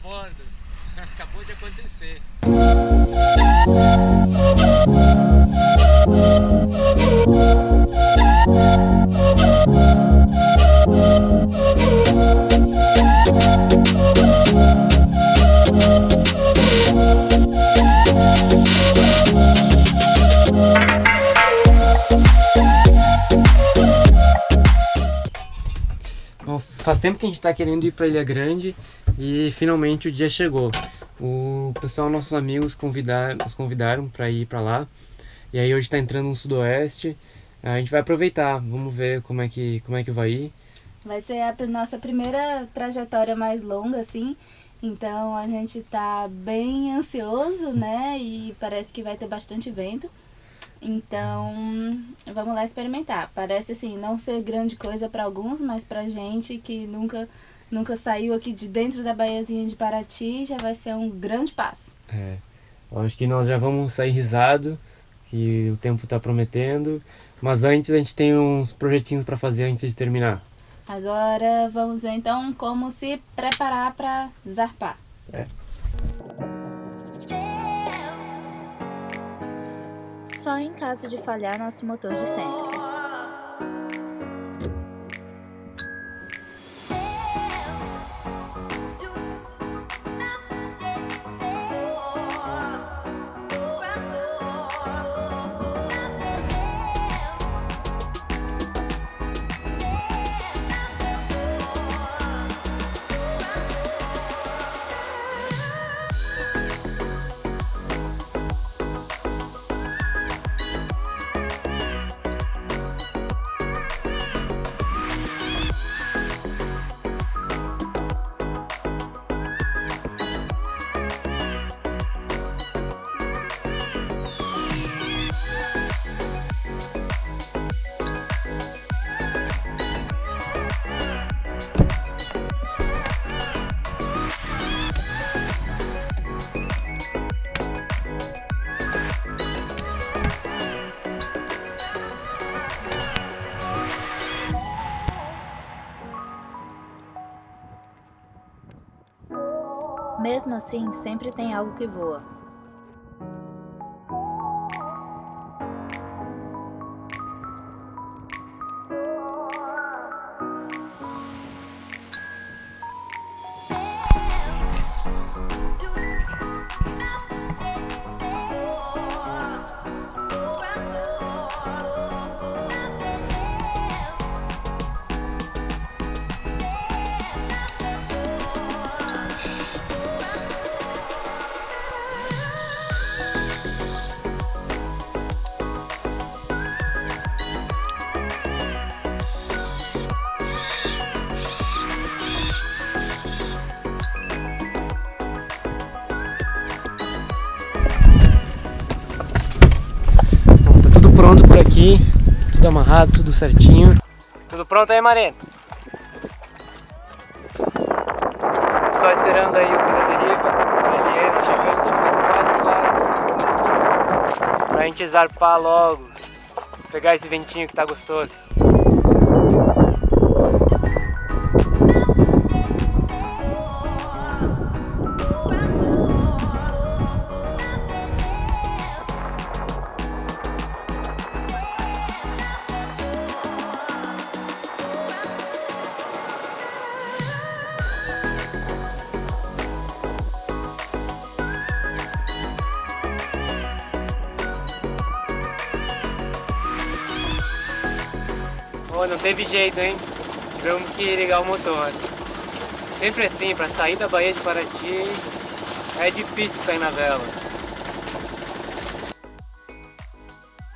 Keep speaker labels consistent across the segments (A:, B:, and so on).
A: bordo. Acabou de acontecer.
B: Bom, faz tempo que a gente está querendo ir para Ilha Grande e finalmente o dia chegou. O pessoal, nossos amigos, nos convidaram para ir para lá. E aí hoje está entrando no sudoeste. A gente vai aproveitar, vamos ver como é que vai ir.
C: Vai ser a nossa primeira trajetória mais longa, assim. Então a gente tá bem ansioso, né? E parece que vai ter bastante vento. Então vamos lá experimentar. Parece assim, não ser grande coisa para alguns, mas pra gente que nunca saiu aqui de dentro da baiazinha de Paraty, já vai ser um grande passo.
B: Eu acho que nós já vamos sair risado, que o tempo está prometendo, mas antes a gente tem uns projetinhos para fazer antes de terminar.
C: Agora vamos ver então como se preparar para zarpar. Só em caso de falhar nosso motor de sempre. Mesmo assim, sempre tem algo que voa.
B: Pronto por aqui, tudo amarrado, tudo certinho. Tudo pronto aí, Marina? Só esperando aí o Vida Deriva, eles chegando quase pra gente zarpar logo, pegar esse ventinho que tá gostoso. Oh, não teve jeito, hein? Tivemos que ligar o motor. Sempre assim, para sair da Baía de Paraty é difícil sair na vela.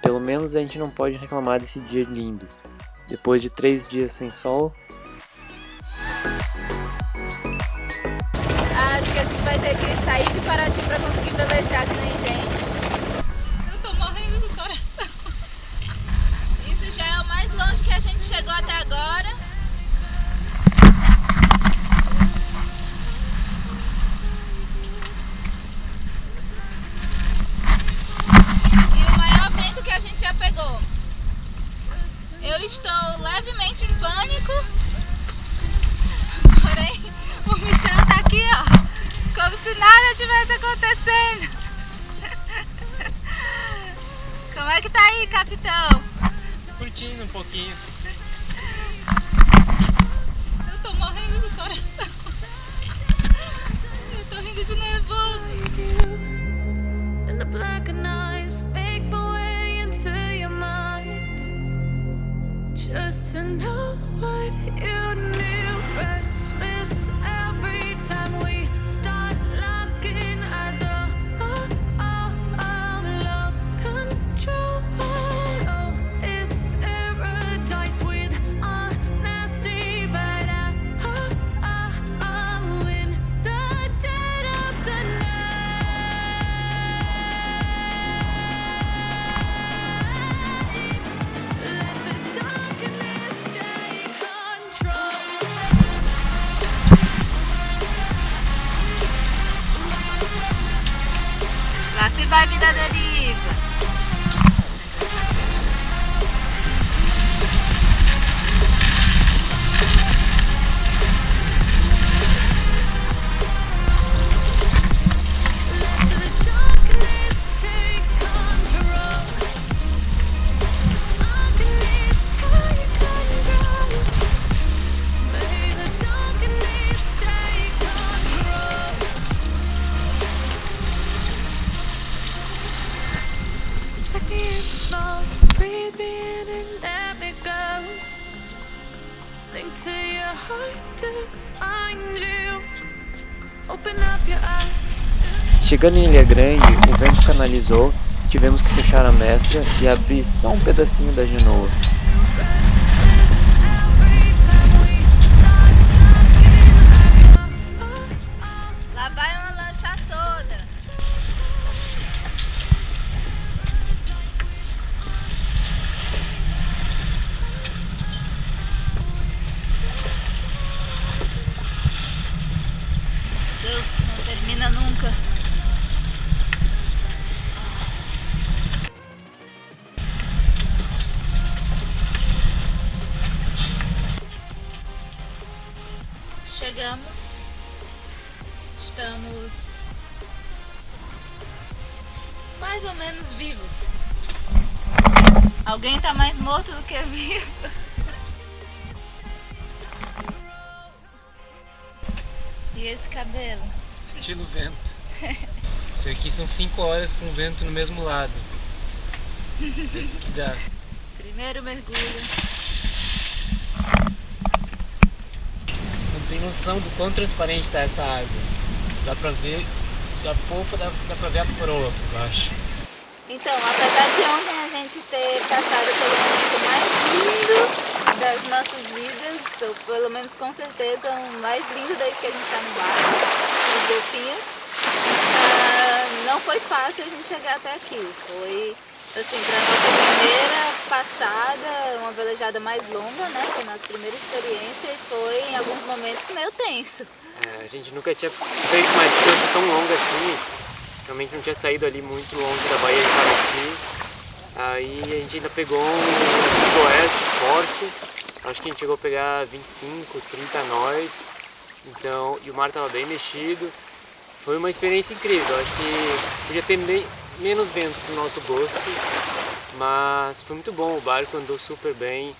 B: Pelo menos a gente não pode reclamar desse dia lindo. Depois de 3 dias sem sol.
C: Acho que a gente vai ter que sair de Paraty para conseguir velejar que nem gente.
D: Eu tô morrendo do coração.
C: Isso já é o mais longe que a gente chegou até agora. E o maior vento que a gente já pegou. Eu estou levemente em pânico. Porém, o Michel tá aqui, ó. tivesse acontecendo. Como é que tá aí, capitão?
A: Curtindo um pouquinho.
D: Eu tô morrendo do coração. Eu tô rindo de nervoso.
E: And the black eyes make my way into your mind, just to know what you knew. Restless every time we start looking as I've lost control. Oh, it's paradise with honesty, but I'm in the dead of the night. Let the darkness take control.
C: Lá se vai vida deriva.
E: Let the darkness take control. Darkness take control. May the darkness take control. Take me in slow, breathe me in and let me go. Sink to your heart to find you. Open up your eyes to
B: Chegando em Ilha Grande, o vento canalizou, tivemos que fechar a mestra e abrir só um pedacinho da genoa.
E: restless every time we start looking as
C: Lá vai uma lancha toda. Deus, não termina nunca. Chegamos. Estamos mais ou menos vivos. Alguém tá mais morto do que vivo. E esse cabelo?
A: Estilo vento. Isso aqui são 5 horas com vento no mesmo lado. Esse que dá.
C: Primeiro mergulho.
A: Não tem noção do quão transparente tá essa água. Dá pra ver, da polpa dá pra ver a proa por baixo.
C: Então, apesar de ontem a gente ter passado pelo momento mais lindo das nossas vidas, ou pelo menos com certeza o mais lindo desde que a gente está no barco, os golfinhos, não foi fácil a gente chegar até aqui. Foi, assim, para nossa primeira passada, uma velejada mais longa, né? Foi nossa primeira experiência e foi em alguns momentos meio tenso.
B: A gente nunca tinha feito uma distância tão longa assim, realmente não tinha saído ali muito longe da Baía de Paraty. Aí a gente ainda pegou um sudoeste forte, acho que a gente chegou a pegar 25, 30 nós, então, e o mar estava bem mexido. Foi uma experiência incrível, acho que podia ter menos vento pro nosso gosto, mas foi muito bom, o barco andou super bem,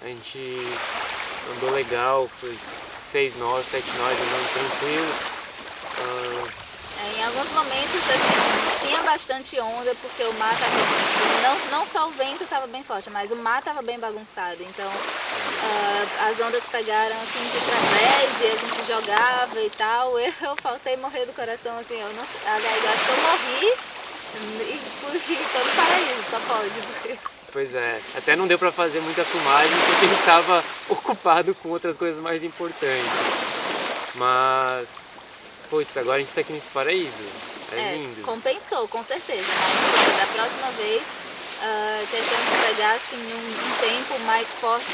B: a gente andou legal, foi 6 nós, 7 nós, andando tranquilo.
C: Em alguns momentos assim, tinha bastante onda porque o mar estava, não só o vento estava bem forte, mas o mar estava bem bagunçado, então as ondas pegaram assim de través e a gente jogava e tal. Eu faltei morrer do coração, assim, eu não sei, eu acho que eu morri e fui todo paraíso, só pode. Porque...
B: Pois é, até não deu pra fazer muita filmagem porque a gente estava ocupado com outras coisas mais importantes, mas putz, agora a gente tá aqui nesse paraíso, é lindo.
C: Compensou, com certeza, mas da próxima vez tentando pegar assim um tempo mais forte,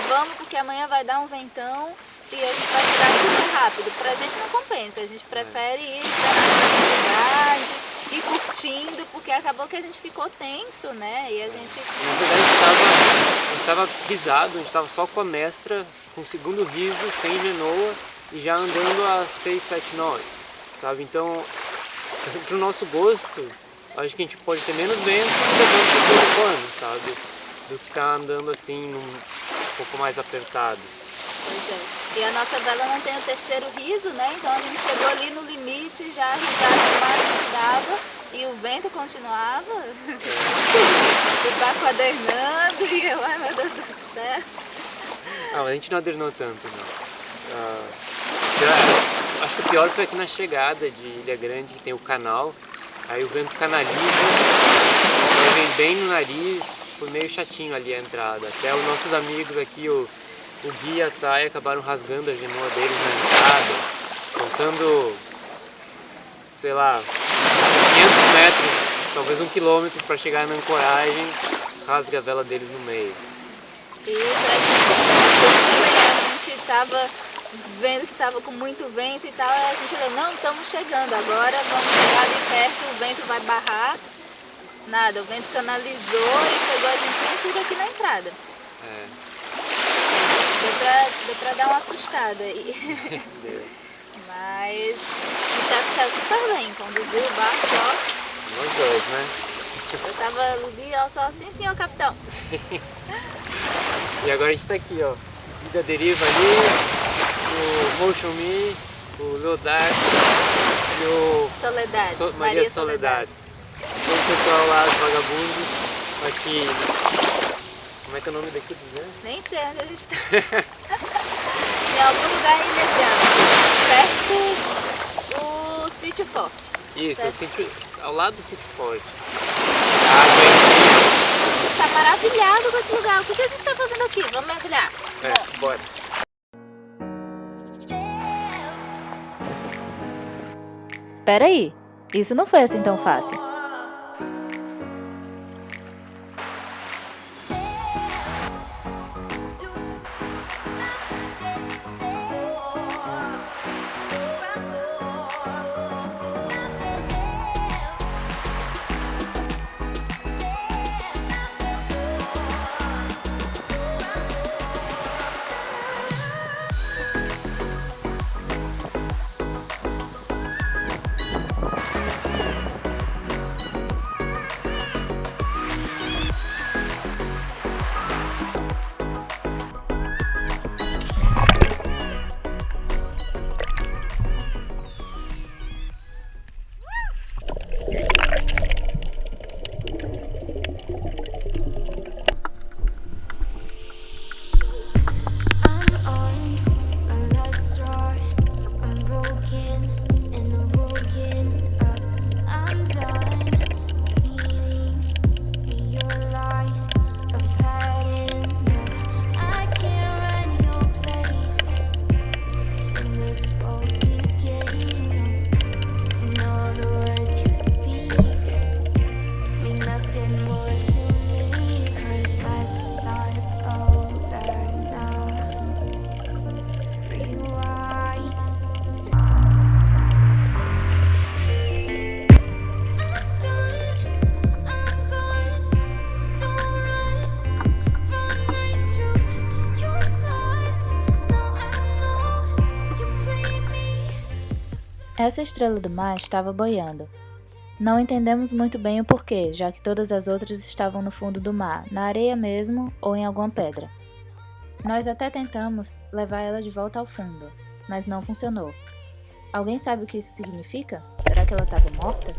C: vamos porque amanhã vai dar um ventão e a gente vai tirar super rápido. Pra gente não compensa, a gente prefere ir na tranquilidade, ir curtindo, porque acabou que a gente ficou tenso, né? E a gente...
B: Na verdade a gente tava risado, a gente tava só com a mestra, com o segundo riso, sem genoa e já andando a 6, 7 nós, sabe? Então pro nosso gosto, acho que a gente pode ter menos vento levando pro urbano, sabe? Do que tá andando assim, um pouco mais apertado.
C: Pois é. E a nossa vela não tem o terceiro riso, né? Então a gente chegou ali no limite, já risada o máximo que dava, e o vento continuava. O barco adernando, e eu, ai meu Deus do céu.
B: Ah, mas a gente não adernou tanto, não. Acho que o pior foi aqui na chegada de Ilha Grande, que tem o canal, aí o vento canaliza, aí vem bem no nariz, foi meio chatinho ali a entrada. Até os nossos amigos aqui, o Gui e a Thay, acabaram rasgando a genoa deles na entrada, contando, sei lá, 500 metros, talvez 1 quilômetro para chegar na ancoragem, rasga a vela deles no meio.
C: E a gente tava vendo que tava com muito vento e tal, aí a gente falou, não, estamos chegando, agora vamos chegar ali perto, o vento vai barrar. Nada, o vento canalizou e pegou a gente tudo aqui na entrada.
B: É.
C: Deu pra dar uma assustada aí. Mas o saiu super bem, conduziu o barco, ó.
B: Nós dois, né?
C: Eu tava ali, ó, só assim, senhor capitão.
B: E agora a gente tá aqui, ó. Vida Deriva ali, o Motion Me, o Leodardo e o
C: Soledade.
B: Maria Soledade. Todo o pessoal lá, os vagabundos, aqui. Como é que é o nome daqui do lugar?
C: Nem sei onde a gente tá. Em algum lugar imediato, perto do Sítio Forte.
B: Isso, ao lado do Sítio Forte.
C: A gente tá maravilhado com esse lugar. O que a gente tá fazendo aqui? Vamos mergulhar.
B: Bora.
C: Peraí, isso não foi assim tão fácil. Essa estrela do mar estava boiando. Não entendemos muito bem o porquê, já que todas as outras estavam no fundo do mar, na areia mesmo ou em alguma pedra. Nós até tentamos levar ela de volta ao fundo, mas não funcionou. Alguém sabe o que isso significa? Será que ela estava morta?